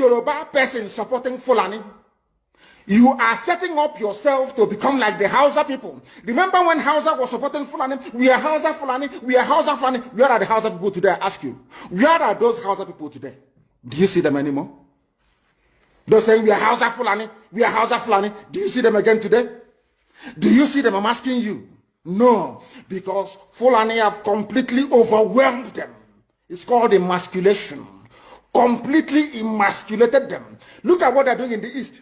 Yoruba person supporting Fulani, you are setting up yourself to become like the Hausa people. Remember when Hausa was supporting Fulani? We are Hausa Fulani, we are Hausa Fulani. Where are the Hausa people today? I ask you. Where are those Hausa people today? Do you see them anymore? They're saying we are Hausa Fulani, we are Hausa Fulani. Do you see them again today? Do you see them? I'm asking you. No, because Fulani have completely overwhelmed them. It's called emasculation. Completely emasculated them. Look at what they're doing in the East.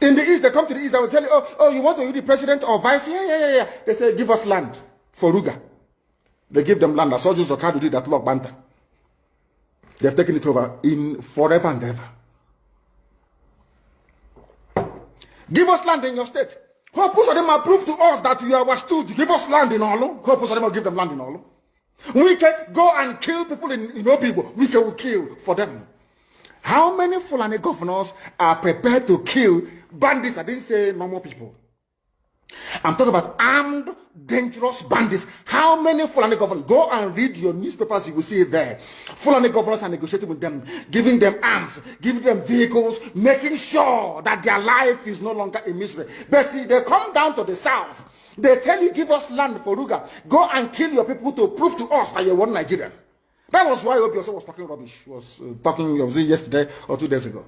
In the East, they come to the East, I will tell you, oh, you want to be the president or vice? Yeah. They say, give us land for Ruga. They give them land. I saw Joseph Okado did that Lok Banta. They have taken it over in forever and ever. Give us land in your state. Hope of them prove to us that you are our stooge. Give us land in Olu. Hope of them will give them land in Olu. We can go and kill people in Obibo. We can kill for them. How many Fulani governors are prepared to kill bandits? I didn't say normal people. I'm talking about armed, dangerous bandits. How many Fulani governors? Go and read your newspapers, you will see it there. Fulani governors are negotiating with them, giving them arms, giving them vehicles, making sure that their life is no longer a misery. But see, they come down to the south. They tell you, give us land for Ruga. Go and kill your people to prove to us that you're one Nigerian. That was why Obiose was talking rubbish. Was talking, was it yesterday or 2 days ago.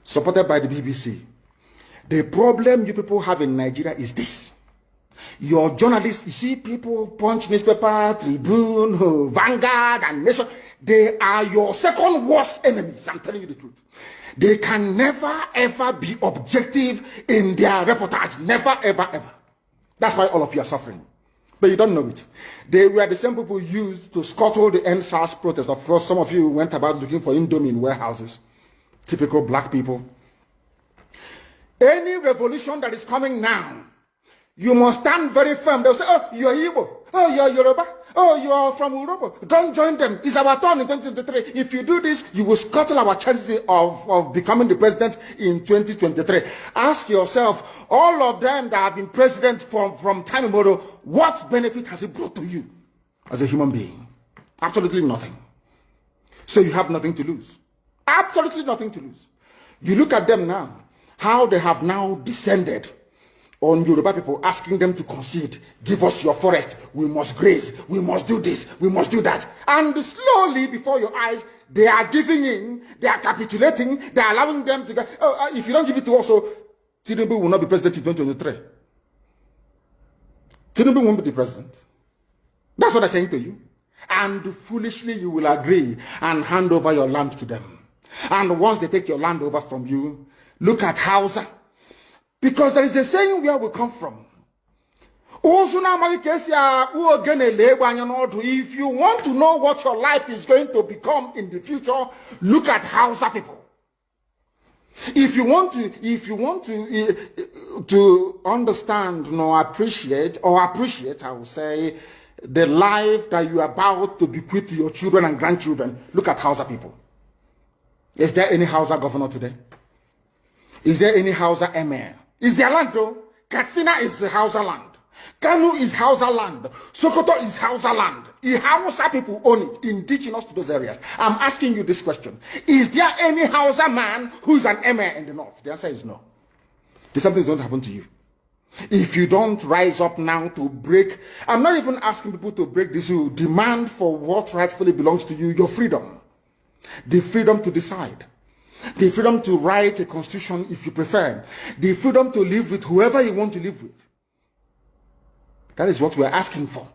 Supported by the BBC. The problem you people have in Nigeria is this. Your journalists, you see people, Punch newspaper, Tribune, Vanguard, and Nation, they are your second worst enemies. I'm telling you the truth. They can never ever be objective in their reportage. Never ever ever. That's why all of you are suffering. But you don't know it. They were the same people used to scuttle the NSAS protest. Of course, some of you went about looking for Indomie in warehouses. Typical black people. Any revolution that is coming now, you must stand very firm. They'll say, oh, you're Igbo. Oh, you're Yoruba. Oh, you are from Europe. Don't join them. It's our turn in 2023. If you do this, you will scuttle our chances of becoming the president in 2023. Ask yourself, all of them that have been president from time immemorial, what benefit has it brought to you as a human being? Absolutely nothing. So you have nothing to lose. Absolutely nothing to lose. You look at them now, how they have now descended on Yoruba people, asking them to concede, give us your forest, we must graze, we must do this, we must do that. And slowly before your eyes, they are giving in, they are capitulating, they are allowing them to go, oh, if you don't give it to us, so Tinubu will not be president in 2023. Tinubu won't be the president. That's what I'm saying to you. And foolishly you will agree and hand over your land to them. And once they take your land over from you, look at Hausa. Because there is a saying where we come from. If you want to know what your life is going to become in the future, look at Hausa people. If you want to understand appreciate, I will say, the life that you are about to bequeath to your children and grandchildren, look at Hausa people. Is there any Hausa governor today? Is there any Hausa emir? Is their land though? Katsina is Hausa land. Kanu is Hausa land. Sokoto is Hausa land. The Hausa people own it, indigenous to those areas. I'm asking you this question. Is there any Hausa man who is an emir in the north? The answer is no. Something's going to happen to you. If you don't rise up now to break, I'm not even asking people to break this, you demand for what rightfully belongs to you, your freedom. The freedom to decide. The freedom to write a constitution if you prefer. The freedom to live with whoever you want to live with. That is what we are asking for.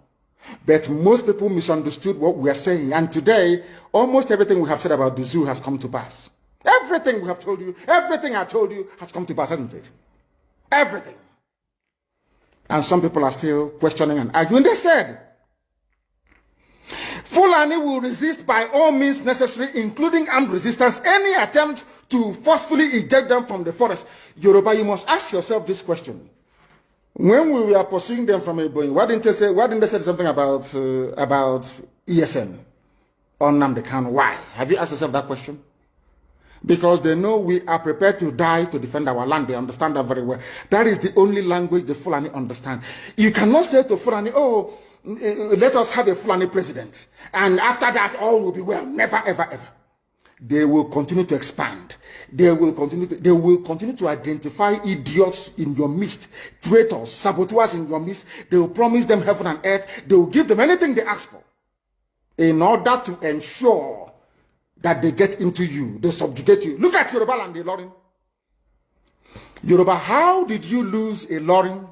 But most people misunderstood what we are saying. And today, almost everything we have said about the zoo has come to pass. Everything we have told you, everything I told you has come to pass, hasn't it? Everything. And some people are still questioning and arguing. They said, Fulani will resist by all means necessary, including armed resistance, any attempt to forcefully eject them from the forest. Yoruba, you must ask yourself this question. When we were pursuing them from Ebonyi, why didn't they say something about ESN or Nnamdi Kanu? Why? Have you asked yourself that question? Because they know we are prepared to die to defend our land. They understand that very well. That is the only language the Fulani understand. You cannot say to Fulani, oh, let us have a Fulani president. And after that, all will be well. Never, ever, ever. they will continue to expand. They will continue to identify idiots in your midst, traitors, saboteurs in your midst. They will promise them heaven and earth. They will give them anything they ask for in order to ensure that they get into you, they subjugate you. Look at Yoruba land, Ilorin. Yoruba, how did you lose Ilorin?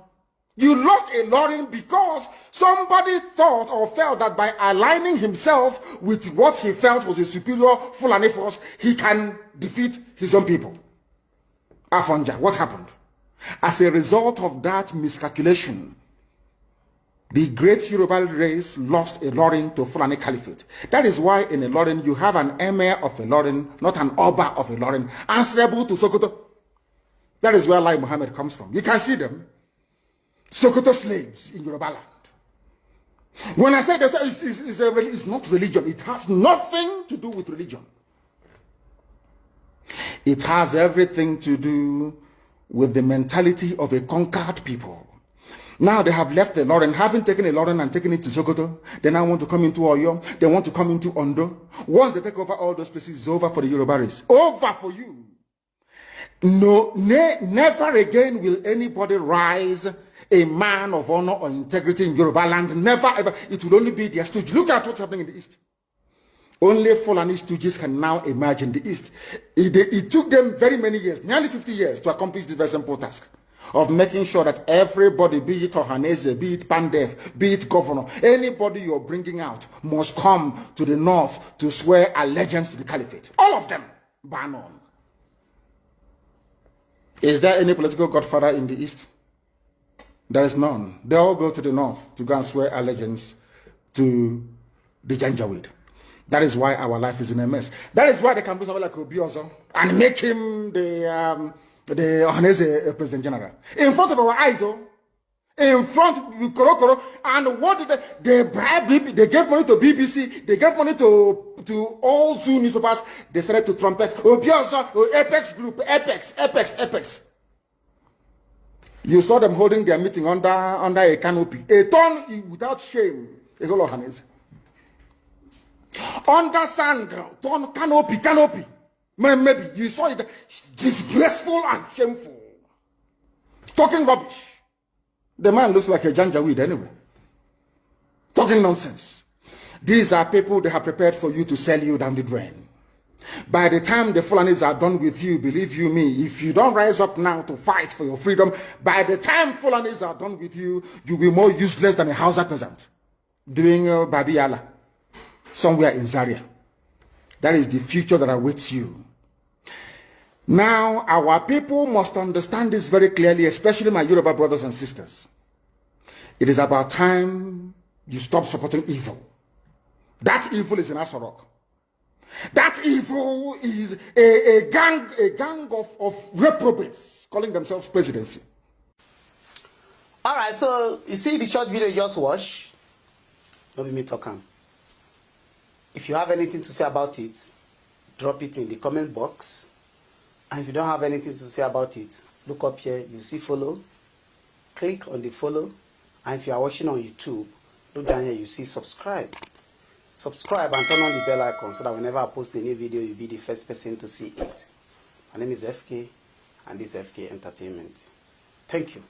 You lost Ilorin because somebody thought or felt that by aligning himself with what he felt was a superior Fulani force, he can defeat his own people. Afonja, what happened? As a result of that miscalculation, the great Yoruba race lost Ilorin to Fulani Caliphate. That is why in Ilorin you have an emir of Ilorin, not an Oba of Ilorin, answerable to Sokoto. That is where Lai Muhammad comes from. You can see them. Sokoto slaves in Yoruba land. When I say that it's not religion, it has nothing to do with religion. It has everything to do with the mentality of a conquered people. Now they have left Ilorin, having taken Ilorin and taken it to Sokoto. They now want to come into Oyo. They want to come into Ondo. Once they take over all those places, it's over for the Yoruba race. Over for you. No, never again will anybody rise a man of honor or integrity in Yoruba land. Never ever. It will only be their stooge. Look at what's happening in the East. Only Fulani stooges can now emerge in the East. It took them very many years, nearly 50 years, to accomplish this very simple task of making sure that everybody, be it Ohanese, be it Pandef, be it governor, anybody you're bringing out must come to the north to swear allegiance to the caliphate. All of them, bar none. Is there any political godfather in the East? There is none. They all go to the north to go and swear allegiance to the Janjaweed. That is why our life is in a mess. That is why they can do something like Obiozo and make him the Ohanese President General. In front of our eyes, in front of Korokoro. And what did they bribe? They gave money to BBC. They gave money to all Zoo newspapers. They started to trumpet. Obiozo, Apex Group, Apex. You saw them holding their meeting under a canopy. A ton without shame. A whole Ohanese. Under sand, ton canopy. Maybe you saw it disgraceful and shameful. Talking rubbish. The man looks like a Janjaweed anyway. Talking nonsense. These are people they have prepared for you to sell you down the drain. By the time the Fulanis are done with you, believe you me, if you don't rise up now to fight for your freedom, by the time Fulanis are done with you, you'll be more useless than a Hausa peasant doing Babiala somewhere in Zaria. That is the future that awaits you. Now, our people must understand this very clearly, especially my Yoruba brothers and sisters. It is about time you stop supporting evil. That evil is in Asorok. That evil is a gang of reprobates calling themselves presidency. All right, so you see the short video you just watched. Don't be me talking. If you have anything to say about it, drop it in the comment box. And if you don't have anything to say about it, look up here, you see follow. Click on the follow. And if you are watching on YouTube, look down here, you see subscribe. Subscribe and turn on the bell icon so that whenever I post a new video, you'll be the first person to see it. My name is FK, and this is FK Entertainment. Thank you.